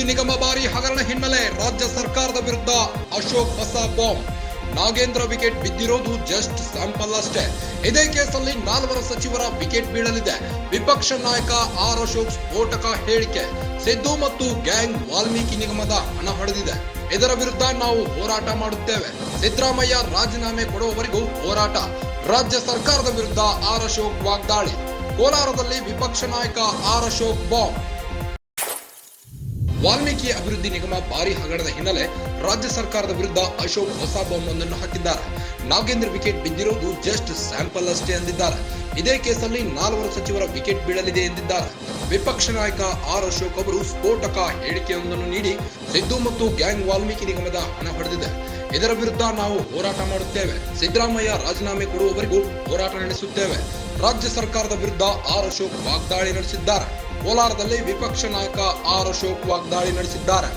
ನಿಗಮ ಬಾರಿ ಹಗರಣ ಹಿನ್ನೆಲೆ ರಾಜ್ಯ ಸರ್ಕಾರದ ವಿರುದ್ಧ ಅಶೋಕ್ ಹೊಸ ಬಾಂಬ್. ನಾಗೇಂದ್ರ ವಿಕೆಟ್ ಬಿದ್ದಿರೋದು ಜಸ್ಟ್ ಸ್ಯಾಂಪಲ್ ಅಷ್ಟೇ. ಇದೇ ಕೇಸಲ್ಲಿ 4 ಸಚಿವರ ವಿಕೆಟ್ ಬೀಳಲಿದೆ. ವಿಪಕ್ಷ ನಾಯಕ ಆರ್ ಅಶೋಕ್ ಸ್ಫೋಟಕ ಹೇಳಿಕೆ. ಸಿದ್ದು ಮತ್ತು ಗ್ಯಾಂಗ್ ವಾಲ್ಮೀಕಿ ನಿಗಮದ ಹಣ ಹೊಡೆದಿದೆ. ಇದರ ವಿರುದ್ಧ ನಾವು ಹೋರಾಟ ಮಾಡುತ್ತೇವೆ. ಸಿದ್ದರಾಮಯ್ಯ ರಾಜೀನಾಮೆ ಕೊಡುವವರೆಗೂ ಹೋರಾಟ. ರಾಜ್ಯ ಸರ್ಕಾರದ ವಿರುದ್ಧ ಆರ್ ಅಶೋಕ್ ವಾಗ್ದಾಳಿ. ಕೋಲಾರದಲ್ಲಿ ವಿಪಕ್ಷ ನಾಯಕ ಆರ್ ಅಶೋಕ್ ಬಾಂಬ್. ವಾಲ್ಮೀಕಿ ಅಭಿವೃದ್ಧಿ ನಿಗಮ ಭಾರಿ ಹಗರಣದ ಹಿನ್ನೆಲೆ ರಾಜ್ಯ ಸರ್ಕಾರದ ವಿರುದ್ಧ ಅಶೋಕ್ ಹೊಸ ಬಾಂಬ್ ಒಂದನ್ನು ಹಾಕಿದ್ದಾರೆ. ನಾಗೇಂದ್ರ ವಿಕೆಟ್ ಬಿದ್ದಿರೋದು ಜಸ್ಟ್ ಸ್ಯಾಂಪಲ್ ಅಷ್ಟೇ ಎಂದಿದ್ದಾರೆ. ಇದೇ ಕೇಸಲ್ಲಿ 4 ಸಚಿವರ ವಿಕೆಟ್ ಬೀಳಲಿದೆ ಎಂದಿದ್ದಾರೆ. ವಿಪಕ್ಷ ನಾಯಕ ಆರ್ ಅಶೋಕ್ ಅವರು ಸ್ಫೋಟಕ ಹೇಳಿಕೆಯೊಂದನ್ನು ನೀಡಿ ಸಿದ್ದು ಮತ್ತು ಗ್ಯಾಂಗ್ ವಾಲ್ಮೀಕಿ ನಿಗಮದ ಹಣ ಹೊಡೆದಿದೆ. ಇದರ ವಿರುದ್ಧ ನಾವು ಹೋರಾಟ ಮಾಡುತ್ತೇವೆ. ಸಿದ್ದರಾಮಯ್ಯ ರಾಜೀನಾಮೆ ಕೊಡುವವರೆಗೂ ಹೋರಾಟ ನಡೆಸುತ್ತೇವೆ. ರಾಜ್ಯ ಸರ್ಕಾರದ ವಿರುದ್ಧ ಆರ್ ಅಶೋಕ್ ವಾಗ್ದಾಳಿ ನಡೆಸಿದ್ದಾರೆ. ಕೋಲಾರದಲ್ಲಿ ವಿಪಕ್ಷ ನಾಯಕ ಆರ್ ಅಶೋಕ್ ವಾಗ್ದಾಳಿ ನಡೆಸಿದ್ದಾರೆ.